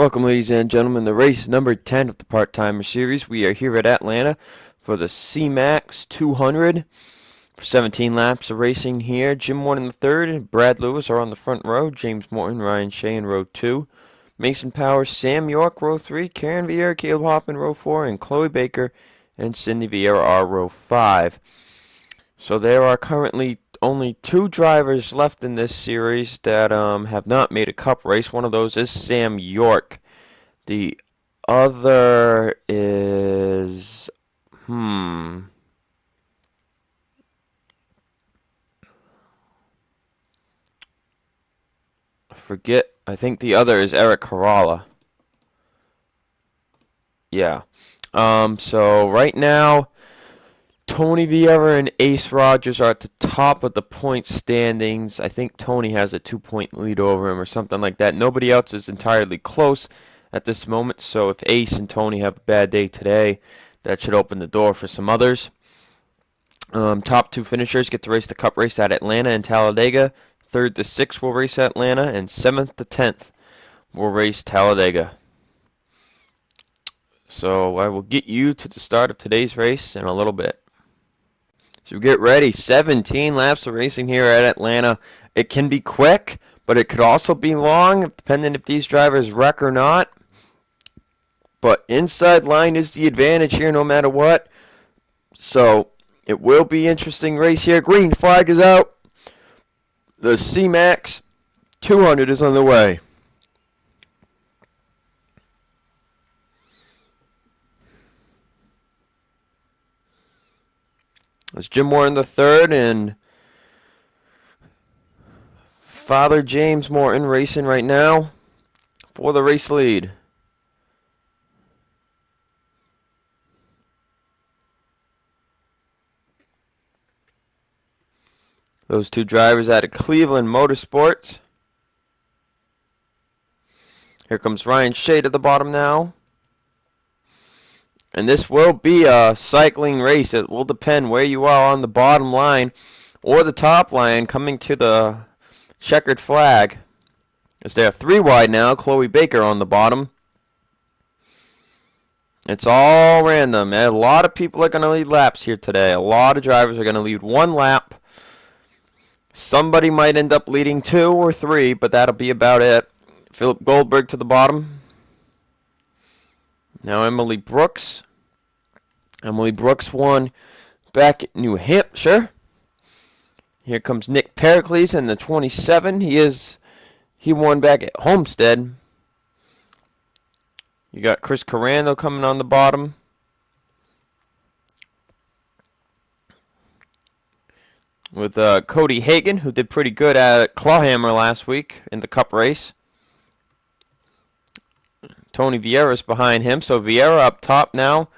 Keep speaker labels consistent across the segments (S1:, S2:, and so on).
S1: Welcome, ladies and gentlemen, to race number 10 of the Part-Timer Series. We are here at Atlanta for the ZMax 200 for 17 laps of racing here. Jim Morton III and Brad Lewis are on the front row. James Morton, Ryan Shea in row 2. Mason Powers, Sam York, row 3. Karen Vieira, Caleb Hoffman, row 4. And Chloe Baker and Cindy Vieira are row 5. So there are currently only 2 drivers left in this series that have not made a cup race. One of those is Sam York. The other is I forget. I think the other is Eric Caralla. Yeah. So right now, Tony Vieira and Ace Rogers are at the top of the point standings. I think Tony has a 2-point lead over him or something like that. Nobody else is entirely close at this moment. So if Ace and Tony have a bad day today, that should open the door for some others. Top 2 finishers get to race the cup race at Atlanta and Talladega. 3rd to 6th will race Atlanta, and 7th to 10th will race Talladega. So I will get you to the start of today's race in a little bit. So get ready. 17 laps of racing here at Atlanta. It can be quick, but it could also be long, depending if these drivers wreck or not. But inside line is the advantage here no matter what. So it will be an interesting race here. Green flag is out. The ZMax 200 is on the way. It's Jim Morton III and Father James Morton racing right now for the race lead. Those 2 drivers out of Cleveland Motorsports. Here comes Ryan Shea to the bottom now. And this will be a cycling race. It will depend where you are on the bottom line or the top line coming to the checkered flag. As they are 3 wide now, Chloe Baker on the bottom. It's all random. A lot of people are going to lead laps here today. A lot of drivers are going to lead 1 lap. Somebody might end up leading 2 or 3, but that'll be about it. Philip Goldberg to the bottom. Now Emily Brooks. Emily Brooks won back at New Hampshire. Here comes Nick Pericles in the 27. He won back at Homestead. You got Chris Carando coming on the bottom. With Cody Hagan, who did pretty good at Clawhammer last week in the Cup race. Tony Vieira's behind him, so Vieira up top now,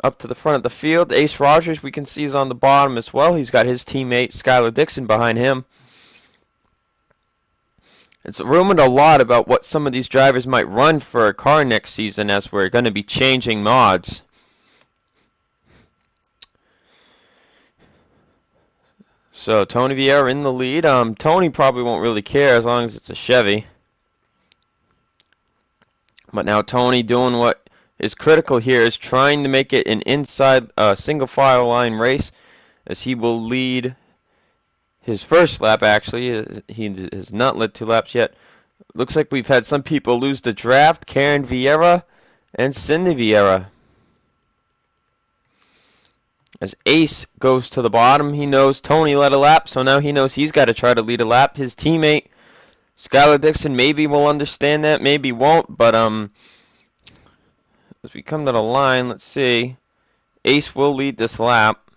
S1: up to the front of the field. Ace Rogers, we can see, is on the bottom as well. He's got his teammate Skylar Dixon behind him. It's rumored a lot about what some of these drivers might run for a car next season, as we're going to be changing mods. So Tony Vieira in the lead. Tony probably won't really care as long as it's a Chevy. But now Tony doing what is critical here is trying to make it an inside single file line race, as he will lead his first lap. Actually, he has not led 2 laps yet. Looks like we've had some people lose the draft. Karen Vieira and Cindy Vieira. As Ace goes to the bottom, he knows Tony led a lap, so now he knows he's got to try to lead a lap. His teammate Skylar Dixon maybe will understand that, maybe won't, but as we come to the line, let's see. Ace will lead this lap.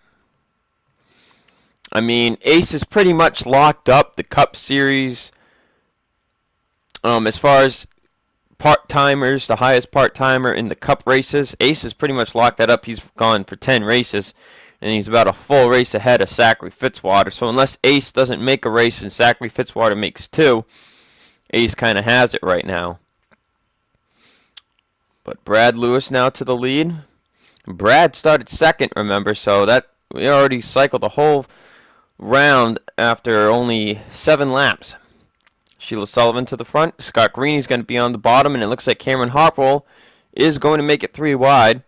S1: I mean, Ace is pretty much locked up the Cup Series. As far as part-timers, the highest part-timer in the Cup races, Ace has pretty much locked that up. He's gone for 10 races, and he's about a full race ahead of Zachary Fitzwater. So unless Ace doesn't make a race and Zachary Fitzwater makes 2, Ace kind of has it right now. But Brad Lewis now to the lead. Brad started second, remember, so that we already cycled the whole round after only 7 laps. Sheila Sullivan to the front. Scott Greeny's going to be on the bottom, and it looks like Cameron Harpole is going to make it 3 wide.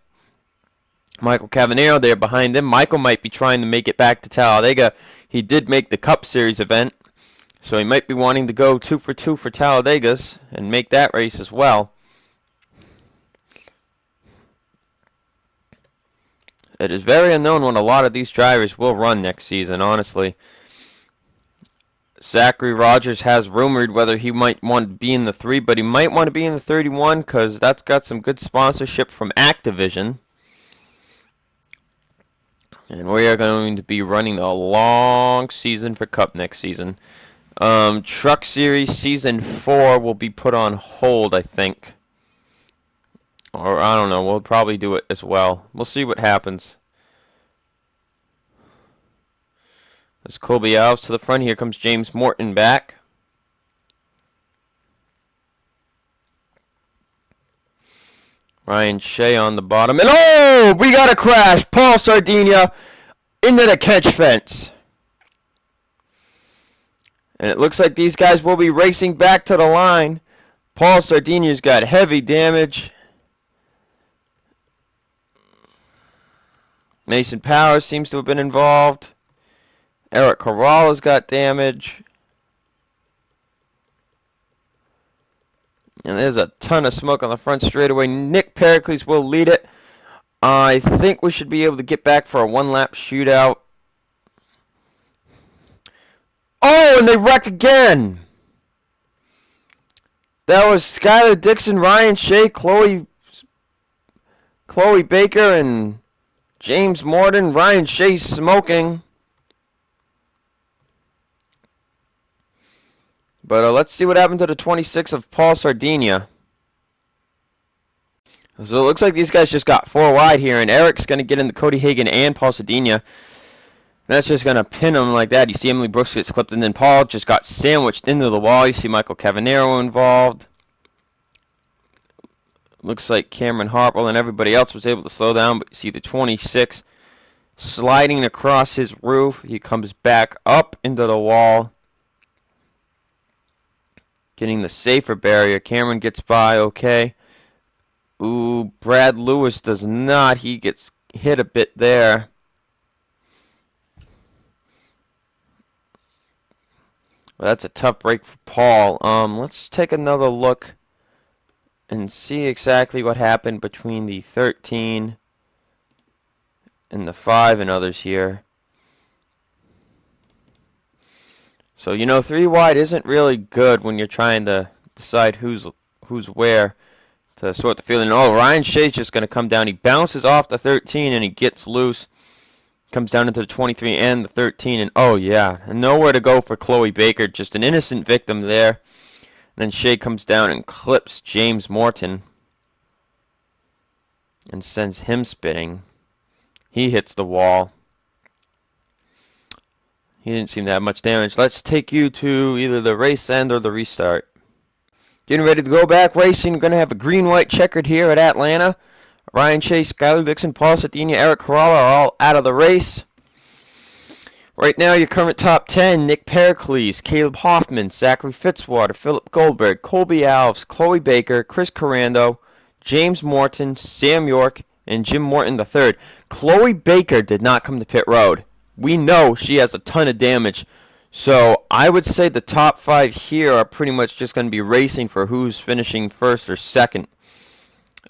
S1: Michael Cavanero there behind him. Michael might be trying to make it back to Talladega. He did make the Cup Series event, so he might be wanting to go 2 for 2 for Talladegas and make that race as well. It is very unknown when a lot of these drivers will run next season, honestly. Zachary Rogers has rumored whether he might want to be in the 3, but he might want to be in the 31 because that's got some good sponsorship from Activision. And we are going to be running a long season for Cup next season. Truck Series Season 4 will be put on hold, I think. Or, I don't know, we'll probably do it as well. We'll see what happens. As Colby Alves to the front, here comes James Morton back. Ryan Shea on the bottom. And oh, we got a crash. Paul Sardinia into the catch fence. And it looks like these guys will be racing back to the line. Paul Sardinia's got heavy damage. Mason Powers seems to have been involved. Eric Corrala's got damage. And there's a ton of smoke on the front straightaway. Nick Pericles will lead it. I think we should be able to get back for a one-lap shootout. Oh, and they wrecked again. That was Skylar Dixon, Ryan Shea, Chloe Baker, and James Morton. Ryan Shea smoking. But let's see what happened to the 26 of Paul Sardinia. So it looks like these guys just got 4 wide here, and Eric's going to get into Cody Hagan and Paul Sardinia. That's just going to pin him like that. You see Emily Brooks gets clipped, and then Paul just got sandwiched into the wall. You see Michael Cavanero involved. Looks like Cameron Harpole and everybody else was able to slow down, but you see the 26 sliding across his roof. He comes back up into the wall, getting the safer barrier. Cameron gets by okay. Ooh, Brad Lewis does not. He gets hit a bit there. Well, that's a tough break for Paul. Let's take another look and see exactly what happened between the 13 and the 5 and others here. So, you know, 3 wide isn't really good when you're trying to decide who's where to sort the field. And oh, Ryan Shea's just going to come down. He bounces off the 13 and he gets loose. Comes down into the 23 and the 13, and oh yeah, and nowhere to go for Chloe Baker, just an innocent victim there. And then Shea comes down and clips James Morton and sends him spinning. He hits the wall. He didn't seem to have much damage. Let's take you to either the race end or the restart. Getting ready to go back racing. We're going to have a green-white checkered here at Atlanta. Ryan Shea, Skylar Dixon, Paul Sardinia, Eric Corrala are all out of the race. Right now, your current top 10, Nick Pericles, Caleb Hoffman, Zachary Fitzwater, Philip Goldberg, Colby Alves, Chloe Baker, Chris Corando, James Morton, Sam York, and Jim Morton III. Chloe Baker did not come to pit road. We know she has a ton of damage. So I would say the top 5 here are pretty much just going to be racing for who's finishing first or second.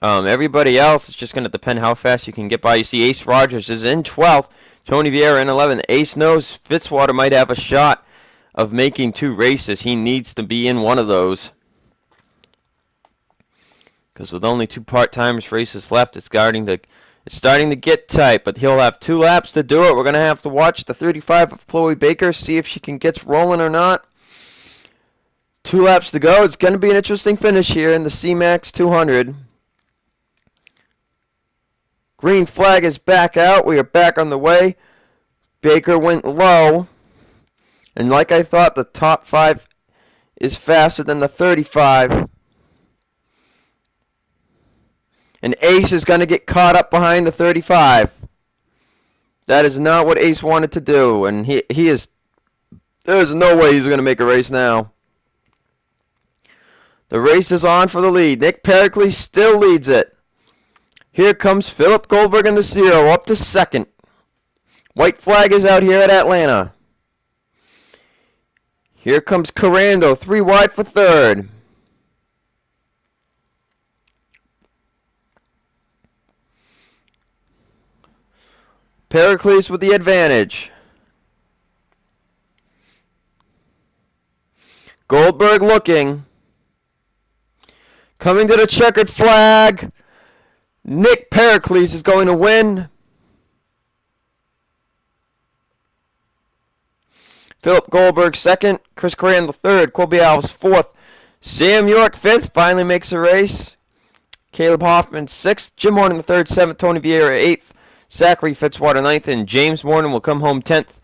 S1: Everybody else is just going to depend how fast you can get by. You see Ace Rogers is in 12th. Tony Vieira in 11th. Ace knows Fitzwater might have a shot of making 2 races. He needs to be in one of those. Because with only 2 part-timers races left, it's starting to get tight. But he'll have 2 laps to do it. We're going to have to watch the 35 of Chloe Baker, see if she can get rolling or not. 2 laps to go. It's going to be an interesting finish here in the ZMax 200. Green flag is back out. We are back on the way. Baker went low. And like I thought, the top 5 is faster than the 35. And Ace is going to get caught up behind the 35. That is not what Ace wanted to do. And he is... There's no way he's going to make a race now. The race is on for the lead. Nick Pericles still leads it. Here comes Philip Goldberg in the zero, up to second. White flag is out here at Atlanta. Here comes Corando, 3 wide for third. Pericles with the advantage. Goldberg looking. Coming to the checkered flag. Nick Pericles is going to win. Philip Goldberg second. Chris Corando third. Colby Alves fourth. Sam York fifth. Finally makes a race. Caleb Hoffman sixth. Jim Horn in the third. Seventh. Tony Vieira eighth. Zachary Fitzwater ninth. And James Morton will come home 10th.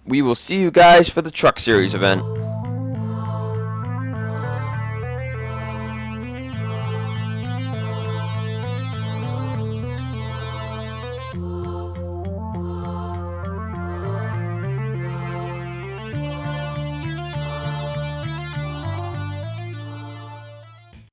S1: We will see you guys for the Truck Series event.